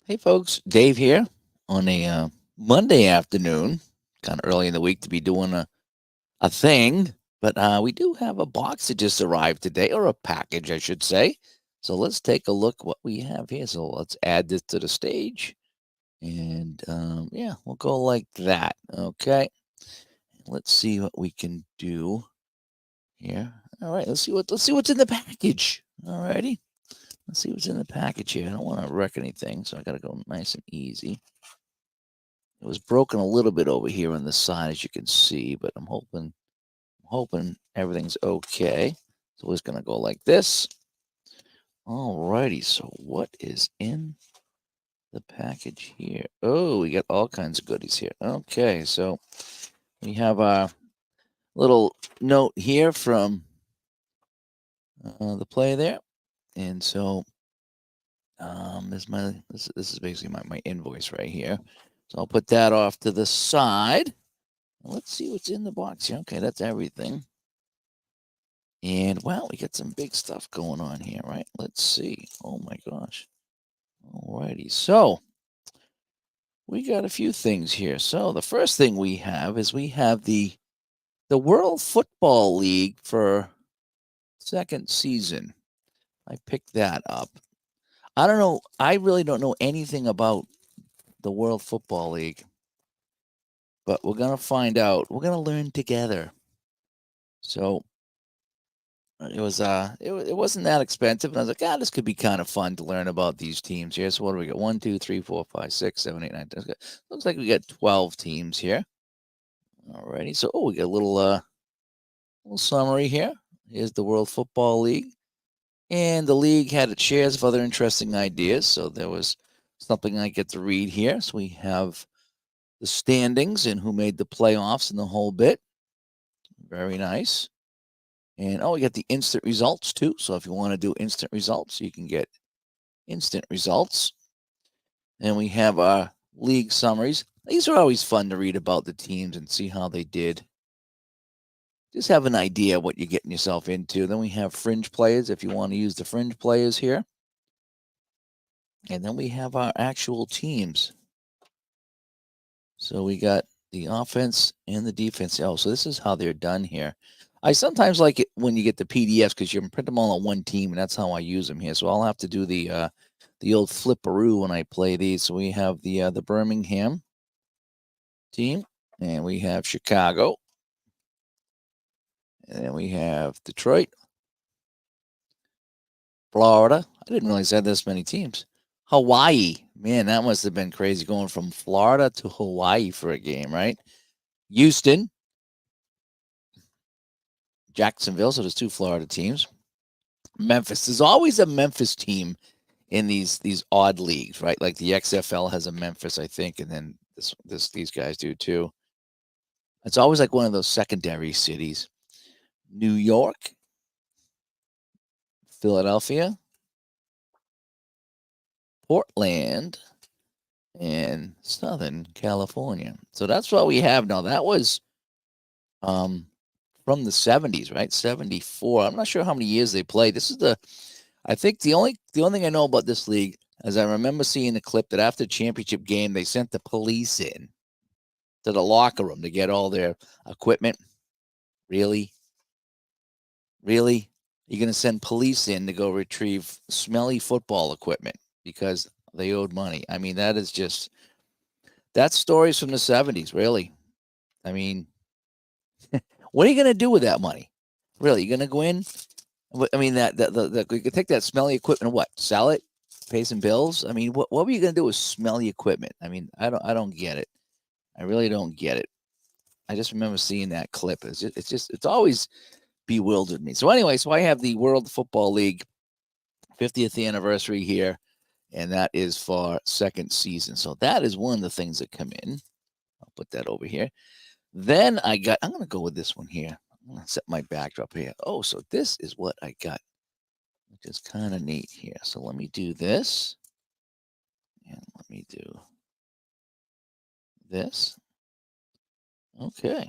Hey, folks, Dave here on a Monday afternoon, kind of early in the week to be doing a thing, but we do have a box that just arrived today, or a package, I should say. So let's take a look what we have here. So let's add this to the stage, and yeah, we'll go like that. Okay, let's see what we can do here. All right, let's see what's in the package. All righty, let's see what's in the package here. I don't want to wreck anything, so I got to go nice and easy. It was broken a little bit over here on the side, as you can see, but I'm hoping everything's okay. So we're just gonna go like this. Alrighty, so what is in the package here? Oh, we got all kinds of goodies here. Okay, so we have a little note here from the play there. And so this is basically my invoice right here. So I'll put that off to the side. Let's see what's in the box here. Okay, that's everything. And wow, we got some big stuff going on here, right? Let's see. Oh my gosh. Alrighty. So we got a few things here. So the first thing we have is we have the World Football League for second season. I picked that up. I don't know. I really don't know anything about the World Football League, but we're gonna find out. We're gonna learn together. So it wasn't that expensive, and I was like, this could be kind of fun to learn about these teams here. So what do we got? 1, 2, 3, 4, 5, 6, 7, 8, 9, 10. Looks like we got 12 teams here. Alrighty. So we got a little summary here. Here's the World Football League. And the league had its shares of other interesting ideas. So there was something I get to read here. So we have the standings and who made the playoffs and the whole bit. Very nice. And we got the instant results too. So if you want to do instant results, you can get instant results. And we have our league summaries. These are always fun to read about the teams and see how they did. Just have an idea what you're getting yourself into. Then we have fringe players if you want to use the fringe players here. And then we have our actual teams. So we got the offense and the defense. So this is how they're done here. I sometimes like it when you get the PDFs because you can print them all on one team, and that's how I use them here. So I'll have to do the old flipperoo when I play these. So we have the Birmingham team, and we have Chicago, and then we have Detroit, Florida. I didn't realize I had this many teams. Hawaii, man, that must have been crazy going from Florida to Hawaii for a game, right? Houston, Jacksonville. So there's two Florida teams. Memphis. There's always a Memphis team in these odd leagues, right? Like the XFL has a Memphis, I think, and then these guys do too. It's always like one of those secondary cities. New York, Philadelphia, Portland, and Southern California. So that's what we have now. That was from the 70s, right? 74. I'm not sure how many years they played. I think the only thing I know about this league is I remember seeing a clip that after the championship game they sent the police in to the locker room to get all their equipment. Really? Really? You're going to send police in to go retrieve smelly football equipment because they owed money. I mean, that's stories from the 70s, really. I mean, what are you going to do with that money? Really? You're going to go in? I mean, you could take that smelly equipment and what? Sell it? Pay some bills? I mean, what were you going to do with smelly equipment? I mean, I don't get it. I really don't get it. I just remember seeing that clip. It's always bewildered me. So anyway, I have the World Football League 50th anniversary here, and that is for second season. So that is one of the things that come in. I'll put that over here. Then I'm going to go with this one here. I'm going to set my backdrop here. So this is what I got, which is kind of neat here. So let me do this, and let me do this. Okay.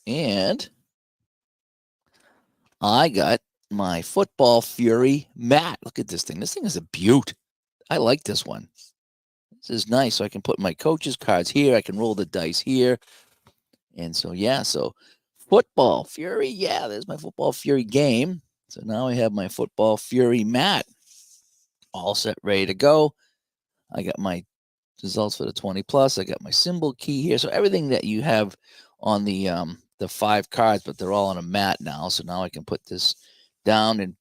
And I got my Football Fury mat. Look at this thing. This thing is a beaut. I like this one. This is nice. So I can put my coach's cards here. I can roll the dice here. And so, yeah, so Football Fury. Yeah, there's my Football Fury game. So now I have my Football Fury mat all set, ready to go. I got my results for the 20 plus. I got my symbol key here. So everything that you have on the 5 cards, but they're all on a mat now. So now I can put this down and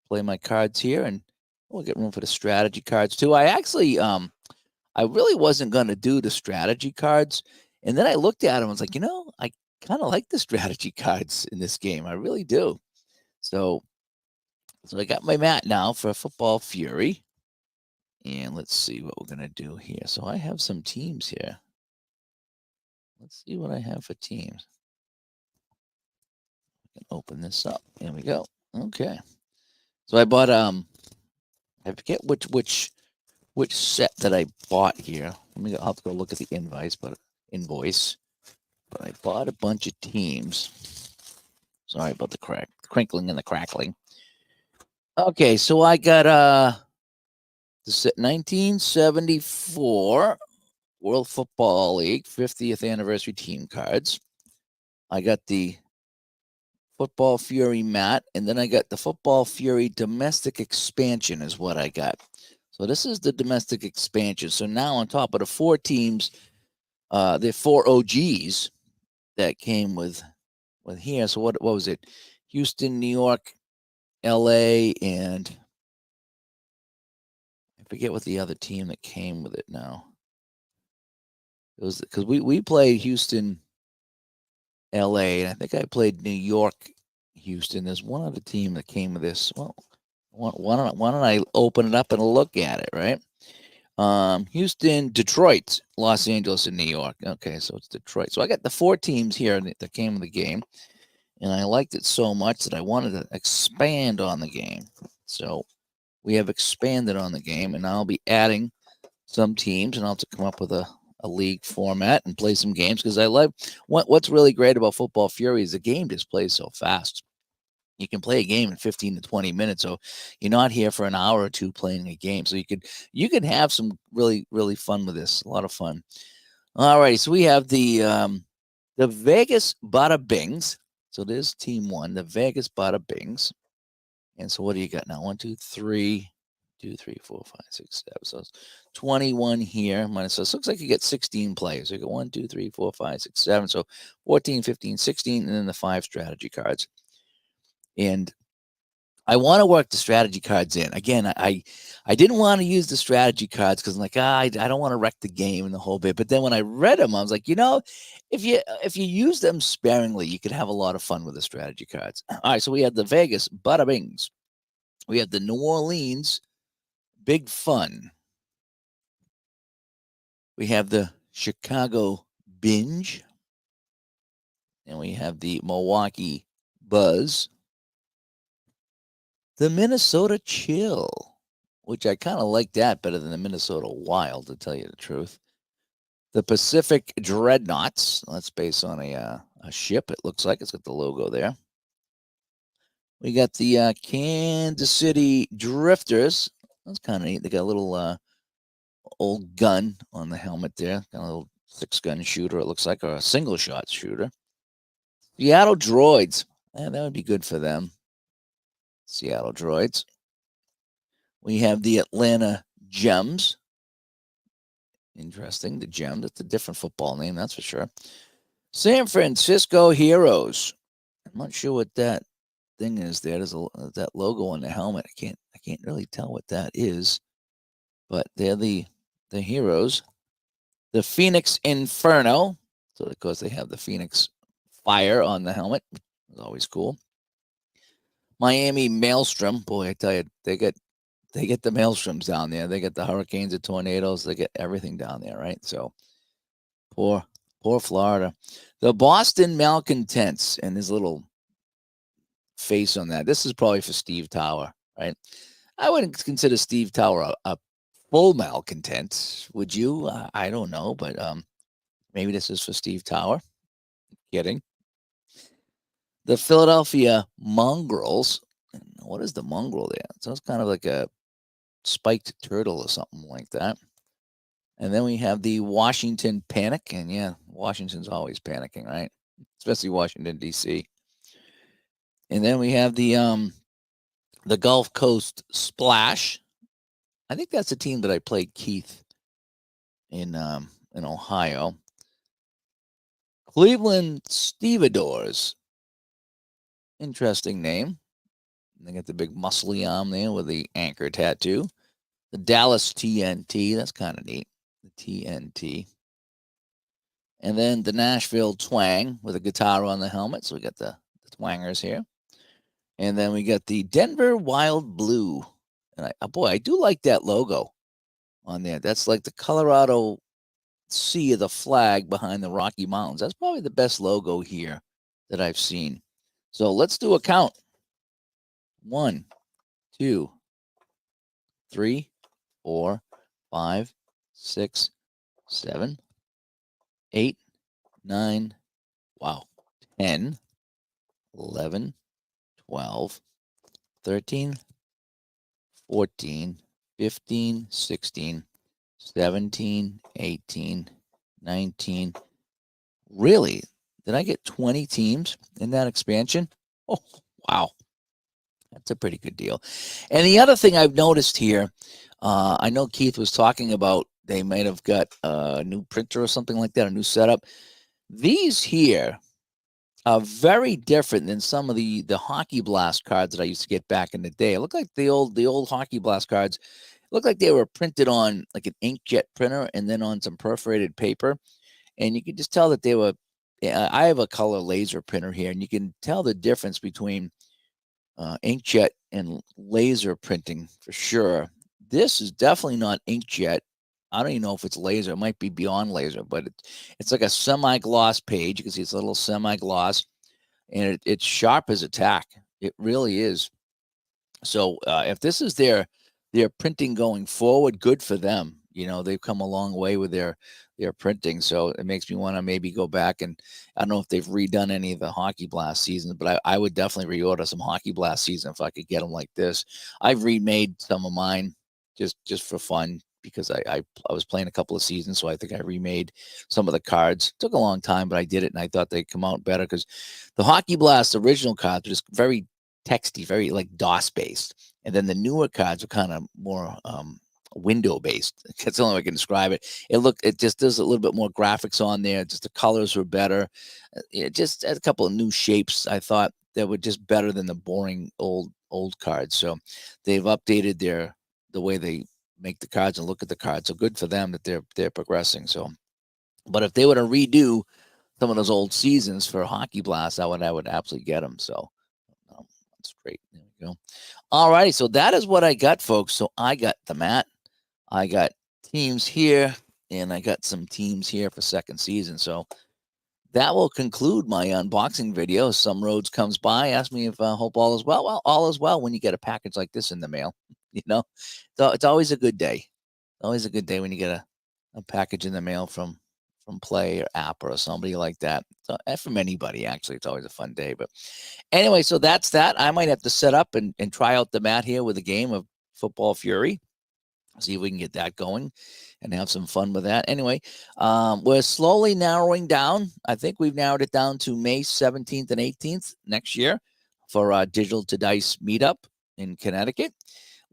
play my cards here, and we'll get room for the strategy cards too. I actually I really wasn't going to do the strategy cards, and then I looked at them and was like, I kind of like the strategy cards in this game. I really do. So I got my mat now for Football Fury. And let's see what we're going to do here. So I have some teams here. Let's see what I have for teams. I can open this up. There we go. Okay. So I bought I forget which set that I bought here. I'll have to go look at the invoice, but I bought a bunch of teams. Sorry about the crinkling and the crackling. Okay, so I got the set 1974 World Football League 50th anniversary team cards. I got the Football Fury mat, and then I got the Football Fury domestic expansion is what I got. So this is the domestic expansion. So now on top of the 4 teams, the 4 OGs that came with here. So what was it? Houston, New York, LA, and I forget what the other team that came with it now. It was because we played Houston, LA, and I think I played New York, Houston. There's one other team that came with this. Well, why don't I open it up and look at it, right? Houston, Detroit, Los Angeles, and New York. Okay, so it's Detroit. So I got the 4 teams here that came with the game, and I liked it so much that I wanted to expand on the game. So we have expanded on the game, and I'll be adding some teams, and I'll have to come up with a league format and play some games because I love what's really great about Football Fury is the game just plays so fast. You can play a game in 15 to 20 minutes, so you're not here for an hour or two playing a game. So you could have some really fun with this. A lot of fun. All right, so we have the Vegas Bada Bings. So there's team 1, the Vegas Bada Bings. And so what do you got now? 1, 2, 3, 2, 3, 4, 5, 6, 7. So it's 21 here. Minus, so it looks like you get 16 players. So you got 1, 2, 3, 4, 5, 6, 7. So 14, 15, 16, and then the 5 strategy cards. And I want to work the strategy cards in. Again, I didn't want to use the strategy cards because I'm like, I don't want to wreck the game and the whole bit. But then when I read them, I was like, if you use them sparingly, you could have a lot of fun with the strategy cards. All right, so we have the Vegas Bada Bings. We have the New Orleans Big Fun. We have the Chicago Binge. And we have the Milwaukee Buzz. The Minnesota Chill, which I kind of like that better than the Minnesota Wild, to tell you the truth. The Pacific Dreadnoughts. That's based on a ship, it looks like. It's got the logo there. We got the Kansas City Drifters. That's kind of neat. They got a little old gun on the helmet there. Got a little 6-gun shooter, it looks like, or a single-shot shooter. Seattle Droids. That would be good for them. Seattle Droids. We have the Atlanta Gems. Interesting. The Gem. That's a different football name, that's for sure. San Francisco Heroes. I'm not sure what that thing is there. There's that logo on the helmet. I can't really tell what that is. But they're the Heroes. The Phoenix Inferno. So of course they have the Phoenix Fire on the helmet. It's always cool. Miami Maelstrom. Boy, I tell you, they get the maelstroms down there. They get the hurricanes, the tornadoes. They get everything down there, right? So poor Florida. The Boston Malcontents, and his little face on that. This is probably for Steve Tower, right? I wouldn't consider Steve Tower a full malcontent. Would you? I don't know, but maybe this is for Steve Tower. Kidding. The Philadelphia Mongrels. What is the mongrel there? So it's kind of like a spiked turtle or something like that. And then we have the Washington Panic. And yeah, Washington's always panicking, right? Especially Washington, D.C. And then we have the Gulf Coast Splash. I think that's a team that I played Keith in Ohio. Cleveland Stevedores. Interesting name. They got the big muscly arm there with the anchor tattoo. The Dallas TNT. That's kind of neat. The TNT. And then the Nashville Twang with a guitar on the helmet. So we got the twangers here. And then we got the Denver Wild Blue. And I do like that logo on there. That's like the Colorado Sea of the flag behind the Rocky Mountains. That's probably the best logo here that I've seen. So let's do a count. 1, 2, 3, 4, 5, 6, 7, 8, 9, wow, 10, 11, 12, 13, 14, 15, 16, 17, 18, 19. Really? Did I get 20 teams in that expansion? Oh, wow. That's a pretty good deal. And the other thing I've noticed here, I know Keith was talking about they might have got a new printer or something like that, a new setup. These here are very different than some of the Hockey Blast cards that I used to get back in the day. It looked like the old Hockey Blast cards looked like they were printed on like an inkjet printer and then on some perforated paper. And you could just tell that they were, I have a color laser printer here, and you can tell the difference between inkjet and laser printing for sure. This is definitely not inkjet. I don't even know if it's laser. It might be beyond laser, but it's like a semi-gloss page. You can see it's a little semi-gloss, and it's sharp as a tack. It really is. So if this is their printing going forward, good for them. You know, they've come a long way with their printing. So it makes me want to maybe go back, and I don't know if they've redone any of the Hockey Blast seasons, but I would definitely reorder some Hockey Blast season if I could get them like this. I've remade some of mine just for fun because I was playing a couple of seasons, so I think I remade some of the cards. It took a long time, but I did it, and I thought they'd come out better because the Hockey Blast original cards are just very texty, very like DOS based, and then the newer cards are kind of more window based. That's the only way I can describe it. It just does a little bit more graphics on there. Just the colors were better. It just had a couple of new shapes. I thought that were just better than the boring old cards. So they've updated the way they make the cards and look at the cards. So good for them that they're progressing. So, but if they were to redo some of those old seasons for Hockey Blast, I would absolutely get them. So that's great. There we go. All righty. So that is what I got, folks. So I got the mat. I got teams here, and I got some teams here for second season. So that will conclude my unboxing video. Some Roads comes by, ask me if I hope all is well. Well, all is well when you get a package like this in the mail. You know, so it's always a good day. Always a good day when you get a package in the mail from Play or App or somebody like that. So, and from anybody, actually, it's always a fun day. But anyway, so that's that. I might have to set up and try out the mat here with a game of Football Fury. See if we can get that going and have some fun with that. Anyway, we're slowly narrowing down. I think we've narrowed it down to May 17th and 18th next year for Digital to Dice Meetup in Connecticut.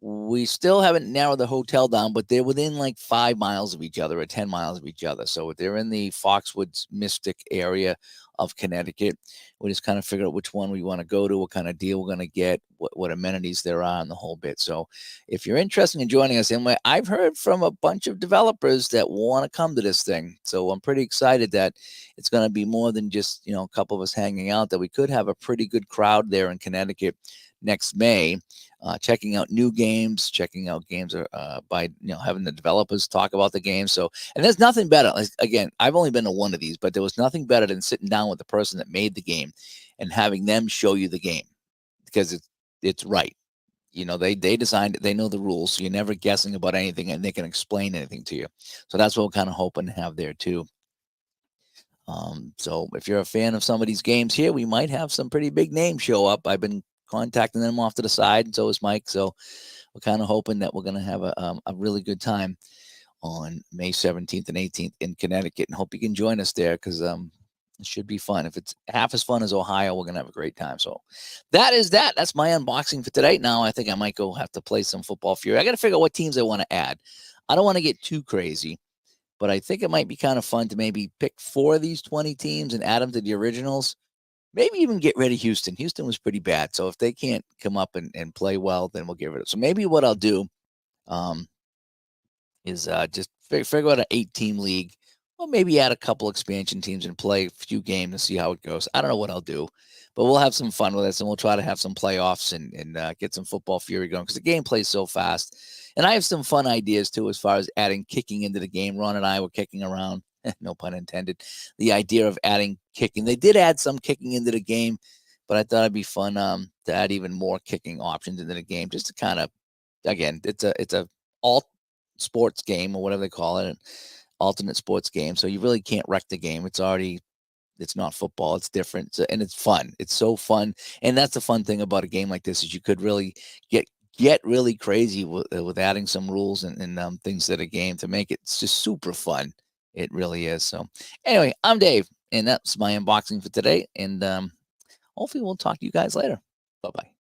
We still haven't narrowed the hotel down, but they're within like 5 miles of each other or 10 miles of each other. So they're in the Foxwoods Mystic area of Connecticut. We just kind of figure out which one we want to go to, what kind of deal we're going to get, what amenities there are, and the whole bit. So if you're interested in joining us, anyway, I've heard from a bunch of developers that want to come to this thing. So I'm pretty excited that it's going to be more than just, a couple of us hanging out, that we could have a pretty good crowd there in Connecticut next May. Checking out new games, checking out games by having the developers talk about the game. So, and there's nothing better. Again, I've only been to one of these, but there was nothing better than sitting down with the person that made the game and having them show you the game, because it's right. They designed it, they know the rules, so you're never guessing about anything, and they can explain anything to you. So that's what we're kind of hoping to have there too. So if you're a fan of some of these games here, we might have some pretty big names show up. I've been contacting them off to the side, and so is Mike. So we're kind of hoping that we're going to have a really good time. on May 17th and 18th in Connecticut, and hope you can join us there because it should be fun. If it's half as fun as Ohio, we're gonna have a great time. So that is that. That's my unboxing for today. Now I think I might go have to play some Football Fury. I got to figure out what teams I want to add. I don't want to get too crazy, but I think it might be kind of fun to maybe pick 4 of these 20 teams and add them to the originals. Maybe even get rid of Houston. Houston was pretty bad. So if they can't come up and play well, then we'll get rid of it. So maybe what I'll do um, is just figure out an 8-team league, or maybe add a couple expansion teams and play a few games and see how it goes. I don't know what I'll do, but we'll have some fun with this, and we'll try to have some playoffs and get some Football Fury going because the game plays so fast. And I have some fun ideas too as far as adding kicking into the game. Ron and I were kicking around, no pun intended, the idea of adding kicking. They did add some kicking into the game, but I thought it'd be fun to add even more kicking options into the game, just to kind of, again, it's a alt sports game or whatever they call it, an alternate sports game. So you really can't wreck the game. It's not football. It's different, and it's fun. It's so fun, and that's the fun thing about a game like this is you could really get really crazy with adding some rules and things to the game to make it just super fun. It really is. So anyway, I'm Dave, and that's my unboxing for today, and hopefully we'll talk to you guys later. Bye bye.